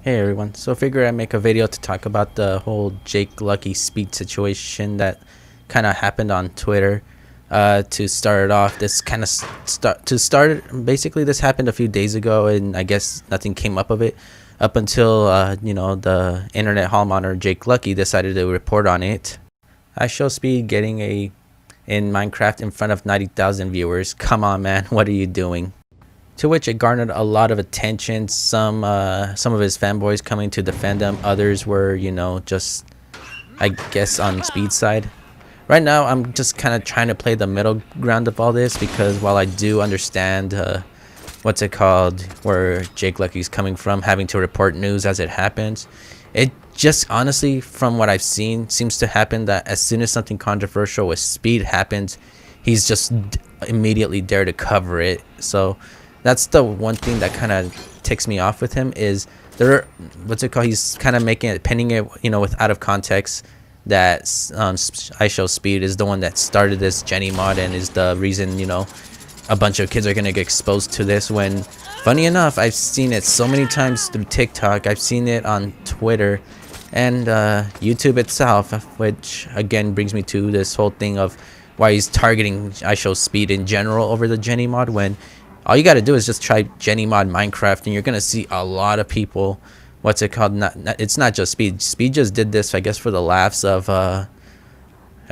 Hey everyone, so I figured I'd make a video to talk about the whole Jake Lucky speed situation that kind of happened on Twitter. To start it off, this kind of basically this happened a few days ago, and I guess nothing came up of it up until the internet hall monitor Jake Lucky decided to report on it. IShowSpeed getting a in Minecraft in front of 90,000 viewers. Come on, man, what are you doing? To which it garnered a lot of attention. Some of his fanboys coming to defend him. Others were, just, I guess, on Speed's side. Right now, I'm just kind of trying to play the middle ground of all this, because while I do understand where Jake Lucky's coming from, having to report news as it happens, it just honestly, from what I've seen, seems to happen that as soon as something controversial with Speed happens, he's just immediately there to cover it. So that's the one thing that kind of ticks me off with him, is he's kind of making it, pinning it, with out of context, that IShowSpeed is the one that started this Jenny mod and is the reason, a bunch of kids are going to get exposed to this, when, funny enough, I've seen it so many times through TikTok, I've seen it on Twitter, and YouTube itself, which again brings me to this whole thing of why he's targeting IShowSpeed in general over the Jenny mod, when all you got to do is just try Jenny mod Minecraft and you're going to see a lot of people, it's not just Speed. Speed just did this, I guess, for the laughs of, I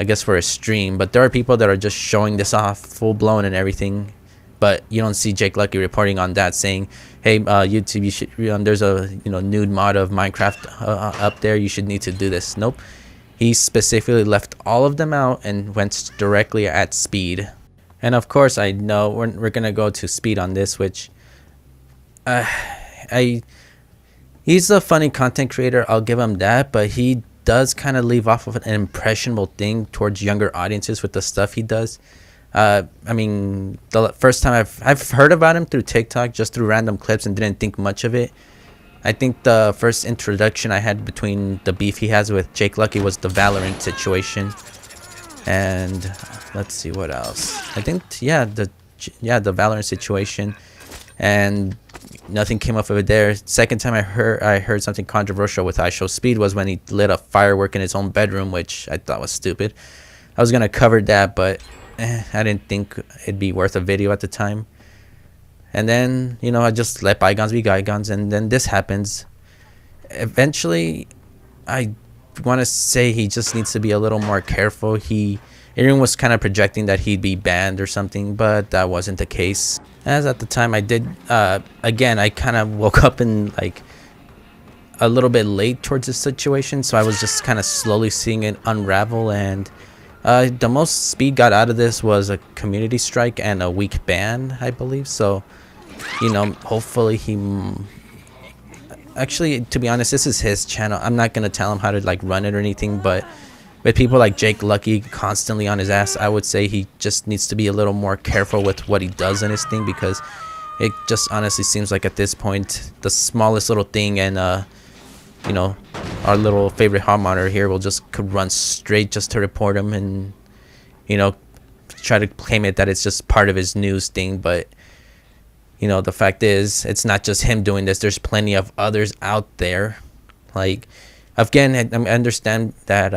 guess, for a stream. But there are people that are just showing this off full blown and everything. But you don't see Jake Lucky reporting on that, saying, hey, YouTube, you should, there's a, nude mod of Minecraft up there. You should need to do this. Nope. He specifically left all of them out and went directly at Speed. And of course, I know we're going to go to Speed on this, which he's a funny content creator, I'll give him that, but he does kind of leave off of an impressionable thing towards younger audiences with the stuff he does. I mean, the first time I've heard about him through TikTok, just through random clips, and didn't think much of it. I think the first introduction I had between the beef he has with Jake Lucky was the Valorant situation. And let's see what else. I think the Valorant situation, and nothing came up of it there. Second time I heard something controversial with IShowSpeed was when he lit a firework in his own bedroom, which I thought was stupid. I was gonna cover that, but I didn't think it'd be worth a video at the time. And then I just let bygones be bygones, and then this happens. Eventually, I want to say he just needs to be a little more careful. Everyone was kind of projecting that he'd be banned or something, but that wasn't the case. As at the time, I did again, I kind of woke up in like a little bit late towards this situation, so I was just kind of slowly seeing it unravel. And the most Speed got out of this was a community strike and a week ban, I believe. So hopefully actually, to be honest, this is his channel. I'm not gonna tell him how to run it or anything, but with people like Jake Lucky constantly on his ass, I would say he just needs to be a little more careful with what he does in his thing, because it just honestly seems like at this point, the smallest little thing, and our little favorite hall monitor here will just run straight just to report him, and try to claim it that it's just part of his news thing. But the fact is, it's not just him doing this. There's plenty of others out there. Again, I understand that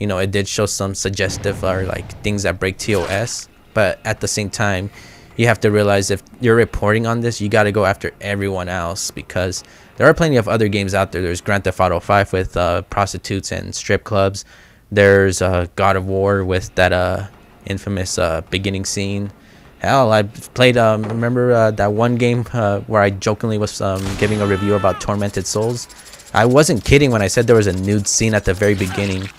it did show some suggestive or things that break TOS, but at the same time, you have to realize if you're reporting on this, you got to go after everyone else, because there are plenty of other games out there. There's Grand Theft Auto 5 with prostitutes and strip clubs. There's God of War with that infamous beginning scene. Hell, I played, remember that one game where I jokingly was giving a review about Tormented Souls? I wasn't kidding when I said there was a nude scene at the very beginning.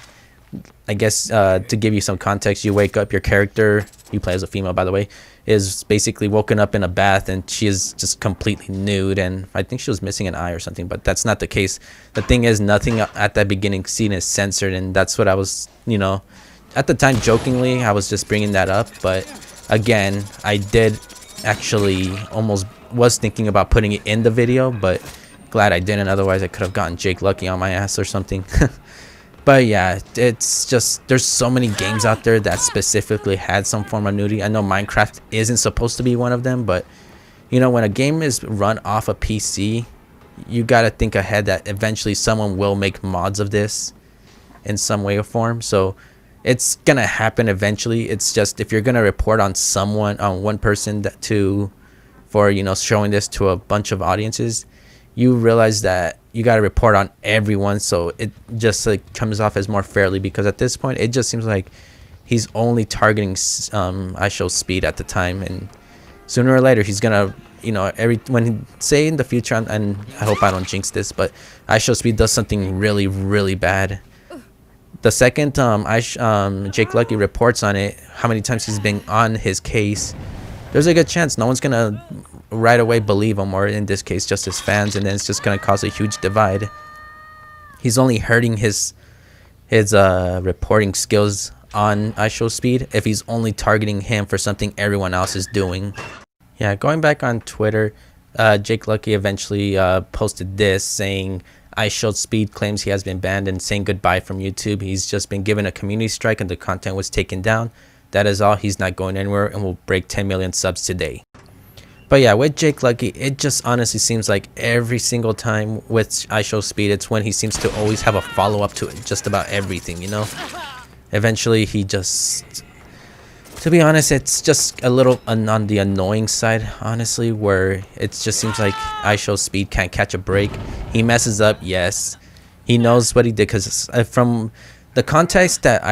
I guess to give you some context, you wake up, your character, you play as a female by the way, is basically woken up in a bath, and she is just completely nude, and I think she was missing an eye or something, but that's not the case. The thing is, nothing at that beginning scene is censored, and that's what I was, at the time jokingly, I was just bringing that up. But again, I did actually almost was thinking about putting it in the video, but glad I didn't, otherwise I could have gotten Jake Lucky on my ass or something. But yeah, it's just, there's so many games out there that specifically had some form of nudity. I know Minecraft isn't supposed to be one of them, but when a game is run off a PC, you gotta think ahead that eventually someone will make mods of this in some way or form. So it's gonna happen eventually. It's just if you're gonna report on someone, on one person for showing this to a bunch of audiences, you realize that you got to report on everyone, so it just like comes off as more fairly, because at this point it just seems like he's only targeting IShowSpeed at the time, and sooner or later he's gonna say in the future, and I hope I don't jinx this, but IShowSpeed does something really, really bad. The second Jake Lucky reports on it, how many times he's been on his case, there's a good chance no one's gonna right away believe him, or in this case just his fans, and then it's just gonna cause a huge divide. He's only hurting his reporting skills on IShowSpeed if he's only targeting him for something everyone else is doing. Yeah, going back on Twitter, Jake Lucky eventually posted this saying IShowSpeed claims he has been banned and saying goodbye from YouTube. He's just been given a community strike and the content was taken down. That is all. He's not going anywhere and will break 10 million subs today. But yeah, with Jake Lucky, it just honestly seems like every single time with IShowSpeed, it's when he seems to always have a follow-up to it, just about everything, Eventually, he just, to be honest, it's just a little on the annoying side, honestly, where it just seems like IShowSpeed can't catch a break. He messes up, yes. He knows what he did, because from the context that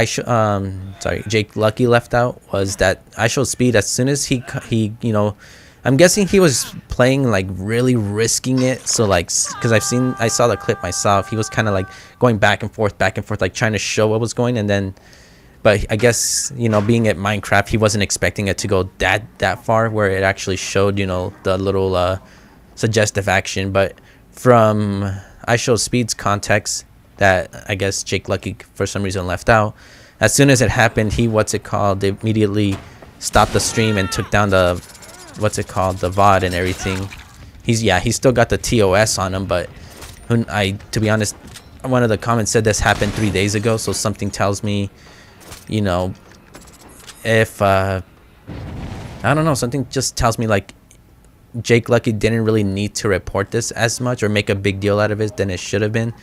Jake Lucky left out was that IShowSpeed, as soon as he I'm guessing he was playing like really risking it, so like, because I saw the clip myself, he was kind of like going back and forth, like trying to show what was going, and then, but I guess being at Minecraft, he wasn't expecting it to go that far, where it actually showed the little suggestive action. But from IShowSpeed's context that I guess Jake Lucky for some reason left out, as soon as it happened, they immediately stopped the stream and took down the the VOD and everything. He's still got the TOS on him, but to be honest, one of the comments said this happened 3 days ago, so something tells me, if I don't know, something just tells me like Jake Lucky didn't really need to report this as much or make a big deal out of it than it should have been,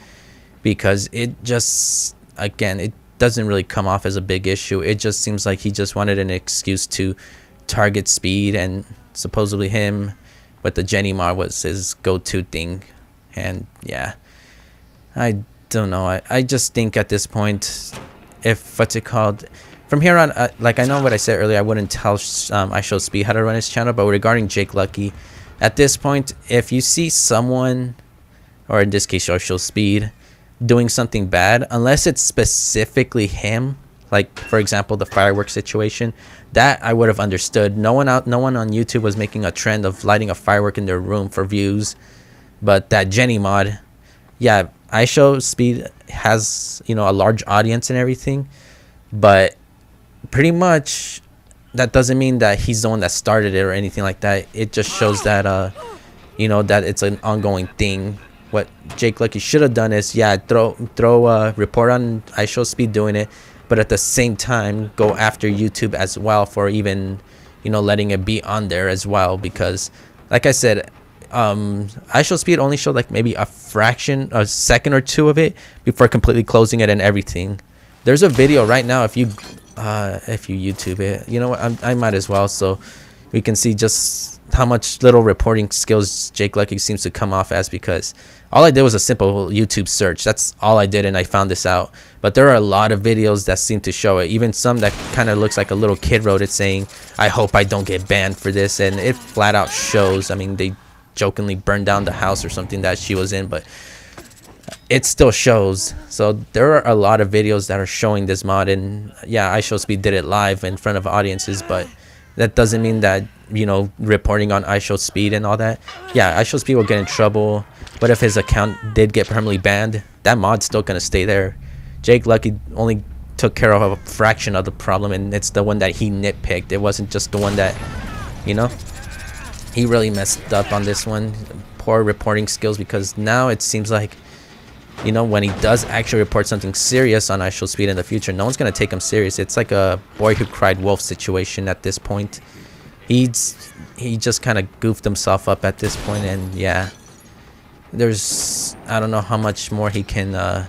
because it just, again, it doesn't really come off as a big issue. It just seems like he just wanted an excuse to target Speed, and supposedly him with the Jenny mod was his go-to thing. And yeah, I don't know, I just think at this point, if from here on, like, I know what I said earlier, I wouldn't tell IShowSpeed how to run his channel, but regarding Jake Lucky, at this point, if you see someone, or in this case IShowSpeed, doing something bad, unless it's specifically him, like for example the fireworks situation, that I would have understood. No one on YouTube was making a trend of lighting a firework in their room for views. But that Jenny mod, yeah, IShowSpeed has a large audience and everything, but pretty much that doesn't mean that he's the one that started it or anything like that. It just shows that that it's an ongoing thing. What Jake Lucky should have done is, yeah, throw a report on IShowSpeed doing it, but at the same time go after YouTube as well for even letting it be on there as well, because like I said, IShowSpeed only showed like maybe a second or two of it before completely closing it and everything. There's a video right now, if you YouTube it, you know what, I might as well, so we can see just how much little reporting skills Jake Lucky seems to come off as, because all I did was a simple YouTube search. That's all I did, and I found this out. But there are a lot of videos that seem to show it, even some that kind of looks like a little kid wrote it saying, I hope I don't get banned for this, and it flat out shows. I mean, they jokingly burned down the house or something that she was in, but it still shows. So there are a lot of videos that are showing this mod, and yeah, IShowSpeed did it live in front of audiences, but that doesn't mean that reporting on IShowSpeed and all that, yeah, IShowSpeed will get in trouble. But if his account did get permanently banned, that mod's still gonna stay there. Jake Lucky only took care of a fraction of the problem, and it's the one that he nitpicked. It wasn't just the one that he really messed up on this one. Poor reporting skills, because now it seems like when he does actually report something serious on IShowSpeed in the future, no one's gonna take him serious. It's like a boy who cried wolf situation at this point. He just kind of goofed himself up at this point, and yeah, there's, I don't know how much more he can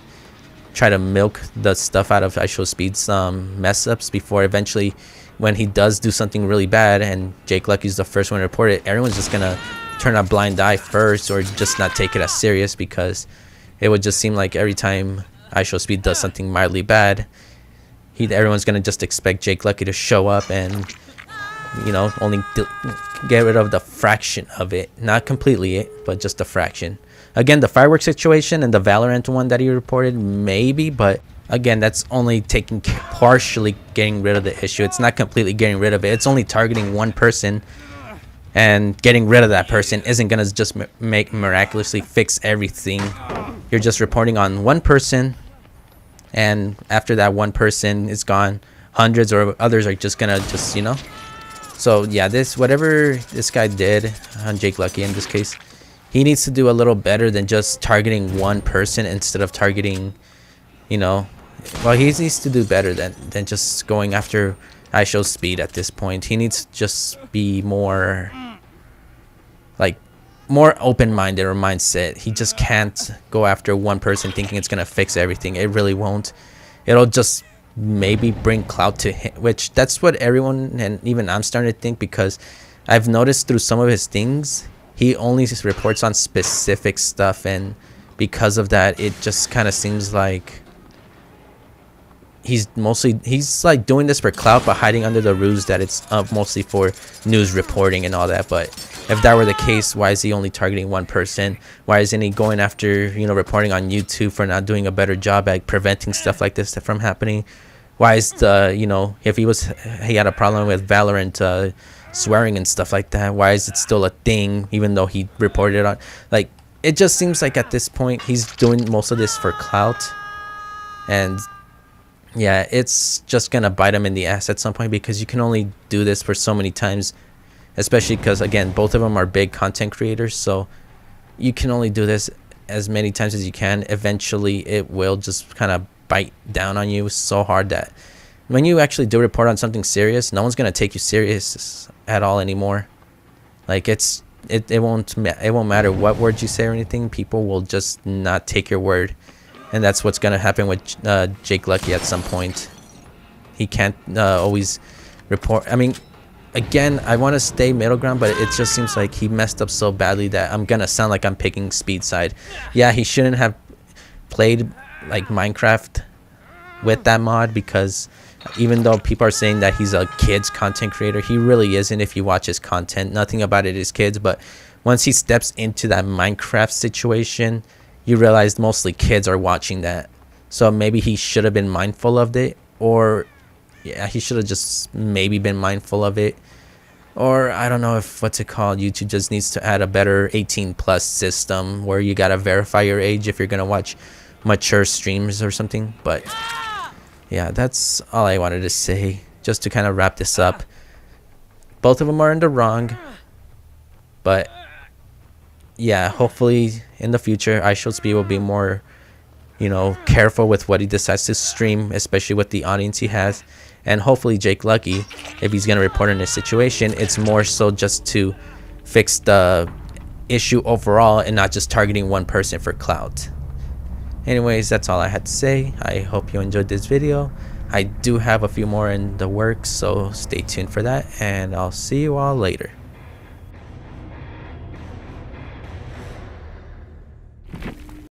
try to milk the stuff out of IShowSpeed's mess ups before eventually, when he does do something really bad and Jake Lucky's the first one to report it, everyone's just gonna turn a blind eye first or just not take it as serious, because it would just seem like every time IShowSpeed does something mildly bad, everyone's gonna just expect Jake Lucky to show up and, you know, only get rid of the fraction of it, not completely it, but just a fraction. Again, the fireworks situation and the Valorant one that he reported, maybe, but again, that's only partially getting rid of the issue. It's not completely getting rid of it. It's only targeting one person, and getting rid of that person isn't gonna just miraculously fix everything. You're just reporting on one person, and after that one person is gone, hundreds or others are just gonna just, you know. So yeah, whatever this guy did on Jake Lucky in this case, he needs to do a little better than just targeting one person instead of targeting, you know, well, he needs to do better than just going after IShowSpeed at this point. He needs to just be more, like, more open-minded or mindset. He just can't go after one person thinking it's gonna fix everything. It really won't. It'll just maybe bring clout to him, which that's what everyone, and even I'm starting to think, because I've noticed through some of his things, he only just reports on specific stuff, and because of that, it just kind of seems like he's like doing this for clout, but hiding under the ruse that it's mostly for news reporting and all that. But if that were the case, why is he only targeting one person? Why isn't he going after, you know, reporting on YouTube for not doing a better job at preventing stuff like this from happening? Why is the, you know, if he had a problem with Valorant swearing and stuff like that, why is it still a thing even though he reported it on? Like, it just seems like at this point he's doing most of this for clout, and yeah, it's just gonna bite him in the ass at some point, because you can only do this for so many times, especially because, again, both of them are big content creators, so you can only do this as many times as you can. Eventually it will just kind of bite down on you so hard that when you actually do report on something serious, no one's gonna take you serious at all anymore. Like, it won't matter what words you say or anything. People will just not take your word, and that's what's gonna happen with Jake Lucky at some point. He can't always report. I mean, again, I want to stay middle ground, but it just seems like he messed up so badly that I'm gonna sound like I'm picking Speed side. Yeah, he shouldn't have played like Minecraft with that mod, because even though people are saying that he's a kids content creator, he really isn't. If you watch his content, nothing about it is kids, but once he steps into that Minecraft situation, you realize mostly kids are watching that. So maybe he should have been mindful of it, or yeah, he should have just maybe been mindful of it. Or I don't know if, what's it called, YouTube just needs to add a better 18+ system where you gotta verify your age if you're gonna watch mature streams or something. But yeah, that's all I wanted to say, just to kind of wrap this up. Both of them are in the wrong, but yeah, hopefully in the future IShowSpeed will be more, you know, careful with what he decides to stream, especially with the audience he has. And hopefully Jake Lucky, if he's gonna report on this situation, it's more so just to fix the issue overall and not just targeting one person for clout. Anyways, that's all I had to say. I hope you enjoyed this video. I do have a few more in the works, so stay tuned for that, and I'll see you all later.